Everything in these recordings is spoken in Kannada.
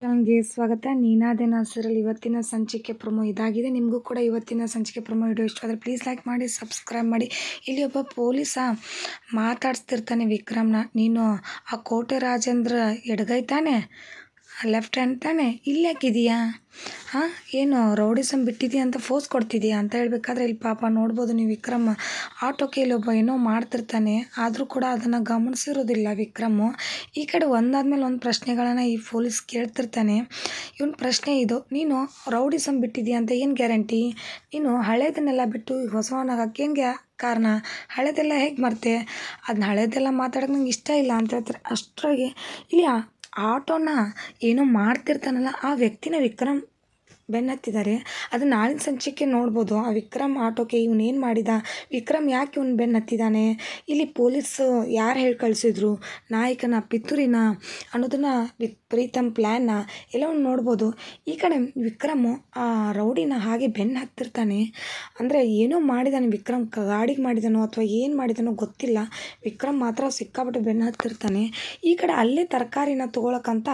ಚಾನಲ್ಗೆ ಸ್ವಾಗತ. ನೀನಾದೆ ನಾಸರಲ್ಲಿ ಇವತ್ತಿನ ಸಂಚಿಕೆ ಪ್ರೊಮೋ ಇದಾಗಿದೆ. ನಿಮಗೂ ಕೂಡ ಇವತ್ತಿನ ಸಂಚಿಕೆ ಪ್ರೊಮೋ ವಿಡಿಯೋ ಇಷ್ಟ ಆದರೆ ಪ್ಲೀಸ್ ಲೈಕ್ ಮಾಡಿ, ಸಬ್ಸ್ಕ್ರೈಬ್ ಮಾಡಿ. ಇಲ್ಲಿ ಒಬ್ಬ ಪೊಲೀಸ ಮಾತಾಡ್ತಿರ್ತಾನೆ ವಿಕ್ರಮ್ನ, ನೀನು ಆ ಕೋಟೆ ರಾಜೇಂದ್ರ ಎಡಗೈ ತಾನೆ, ಲೆಫ್ಟ್ ಹ್ಯಾಂಡ್ ತಾನೆ, ಇಲ್ಲಾಕಿದೆಯಾ ಏನು ರೌಡಿಸಮ್ ಬಿಟ್ಟಿದೆಯಾ ಅಂತ ಫೋಸ್ ಕೊಡ್ತಿದೆಯಾ ಅಂತ ಹೇಳ್ಬೇಕಾದ್ರೆ ಇಲ್ಲಿ ಪಾಪ ನೋಡ್ಬೋದು ನೀವು ವಿಕ್ರಮ್ ಆಟೋಕ್ಕೆ ಇಲ್ಲೊಬ್ಬ ಏನೋ ಮಾಡ್ತಿರ್ತಾನೆ, ಆದರೂ ಕೂಡ ಅದನ್ನು ಗಮನಿಸಿರೋದಿಲ್ಲ ವಿಕ್ರಮ್ಮು. ಈ ಕಡೆ ಒಂದಾದ್ಮೇಲೆ ಒಂದು ಪ್ರಶ್ನೆಗಳನ್ನು ಈ ಪೊಲೀಸ್ ಕೇಳ್ತಿರ್ತಾನೆ. ಇವನ್ ಪ್ರಶ್ನೆ ಇದು, ನೀನು ರೌಡಿಸಮ್ ಬಿಟ್ಟಿದೆಯಾ ಅಂತ ಏನು ಗ್ಯಾರಂಟಿ? ನೀನು ಹಳೇದನ್ನೆಲ್ಲ ಬಿಟ್ಟು ಈಗ ಹೊಸವನಾಗಕ್ಕೆ ಏನು ಕಾರಣ? ಹಳೇದೆಲ್ಲ ಹೇಗೆ ಮರ್ತೆ? ಅದನ್ನ ಹಳೇದೆಲ್ಲ ಮಾತಾಡೋಕೆ ನಂಗೆ ಇಷ್ಟ ಇಲ್ಲ ಅಂತ ಹೇಳ್ತಾರೆ. ಅಷ್ಟರಾಗೆ ಇಲ್ಲಿ ಆಟೋನ ಏನೋ ಮಾಡ್ತಿರ್ತಾನಲ್ಲ ಆ ವ್ಯಕ್ತಿನ ವಿಕ್ರಮ್ ಬೆನ್ನತ್ತಿದ್ದಾರೆ. ಅದು ನಾಳಿನ ಸಂಚಿಕೆ ನೋಡ್ಬೋದು. ಆ ವಿಕ್ರಮ್ ಆಟೋಕ್ಕೆ ಇವನೇನು ಮಾಡಿದ, ವಿಕ್ರಮ್ ಯಾಕೆ ಇವನು ಬೆನ್ನತ್ತಿದ್ದಾನೆ, ಇಲ್ಲಿ ಪೊಲೀಸು ಯಾರು ಹೇಳಿ ಕಳಿಸಿದ್ರು, ನಾಯಕನ ಪಿತೂರಿನ ಅನ್ನೋದನ್ನು ಪ್ರೀತಮ್ ಪ್ಲ್ಯಾನ್ನ ಎಲ್ಲವನ್ನು ನೋಡ್ಬೋದು. ಈ ಕಡೆ ವಿಕ್ರಮು ಆ ರೌಡಿನ ಹಾಗೆ ಬೆನ್ನು ಹತ್ತಿರ್ತಾನೆ. ಅಂದರೆ ಏನೋ ಮಾಡಿದಾನೆ ವಿಕ್ರಮ್, ಗಾಡಿಗೆ ಮಾಡಿದಾನೋ ಅಥವಾ ಏನು ಮಾಡಿದಾನೋ ಗೊತ್ತಿಲ್ಲ, ವಿಕ್ರಮ್ ಮಾತ್ರ ಸಿಕ್ಕಾಪಟ್ಟೆ ಬೆನ್ನು ಹತ್ತಿರ್ತಾನೆ. ಈ ಕಡೆ ಅಲ್ಲೇ ತರಕಾರಿನ ತೊಗೊಳಕ್ಕಂತ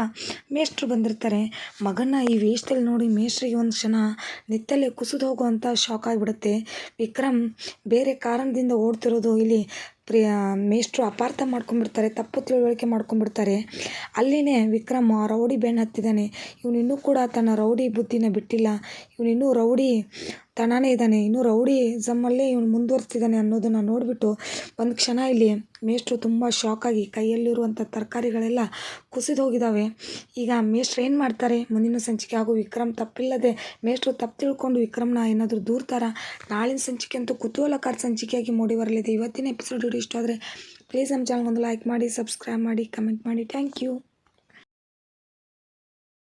ಮೇಷ್ಟ್ರು ಬಂದಿರ್ತಾರೆ. ಮಗನ ಈ ವೇಷದಲ್ಲಿ ನೋಡಿ ಮೇಷ್ಟ್ರಿಗೆ ಒಂದು ಕ್ಷಣ ನಿತ್ತಲ್ಲೇ ಕುಸಿದು ಹೋಗುವಂಥ ಶಾಕ್ ಆಗಿಬಿಡುತ್ತೆ. ವಿಕ್ರಮ್ ಬೇರೆ ಕಾರಣದಿಂದ ಓಡ್ತಿರೋದು ಇಲ್ಲಿ ಮೇಷ್ಟ್ರು ಅಪಾರ್ಥ ಮಾಡ್ಕೊಂಡ್ಬಿಡ್ತಾರೆ, ತಪ್ಪು ತಿಳುವಳಿಕೆ ಮಾಡ್ಕೊಂಡ್ಬಿಡ್ತಾರೆ. ಅಲ್ಲಿನೇ ವಿಕ್ರಮ್ ಆ ರೌಡಿ ಬೆನ್ನು ಹತ್ತಿದ್ದಾನೆ. ಇವನಿನ್ನೂ ಕೂಡ ತನ್ನ ರೌಡಿ ಬುದ್ಧಿನ ಬಿಟ್ಟಿಲ್ಲ, ಇವನಿನ್ನೂ ರೌಡಿ ತನಾನೇ ಇದ್ದಾನೆ, ಇನ್ನೂ ರೌಡಿ ಜಮ್ಮಲ್ಲೇ ಇವನು ಮುಂದುವರ್ಸ್ತಿದ್ದಾನೆ ಅನ್ನೋದನ್ನು ನೋಡಿಬಿಟ್ಟು ಒಂದು ಕ್ಷಣ ಇಲ್ಲಿ ಮೇಷ್ಟ್ರು ತುಂಬ ಶಾಕಾಗಿ ಕೈಯಲ್ಲಿರುವಂಥ ತರಕಾರಿಗಳೆಲ್ಲ ಕುಸಿದು ಹೋಗಿದ್ದಾವೆ. ಈಗ ಮೇಷ್ಟ್ರು ಏನು ಮಾಡ್ತಾರೆ ಮುಂದಿನ ಸಂಚಿಕೆ, ಹಾಗೂ ವಿಕ್ರಮ್ ತಪ್ಪಿಲ್ಲದೆ ಮೇಷ್ಟ್ರು ತಪ್ಪು ತಿಳ್ಕೊಂಡು ವಿಕ್ರಮ್ನ ಏನಾದರೂ ದೂರ್ತಾರ? ನಾಳಿನ ಸಂಚಿಕೆ ಅಂತೂ ಕುತೂಹಲಕಾರಿ ಸಂಚಿಕೆಯಾಗಿ ಮೂಡಿ ಬರಲಿದೆ. ಇವತ್ತಿನ ಎಪಿಸೋಡ್ ಇಷ್ಟ ಆದರೆ ಪ್ಲೀಸ್ ನಮ್ಮ ಚಾನಲ್ಗೊಂದು ಲೈಕ್ ಮಾಡಿ, ಸಬ್ಸ್ಕ್ರೈಬ್ ಮಾಡಿ, ಕಮೆಂಟ್ ಮಾಡಿ. Thank you.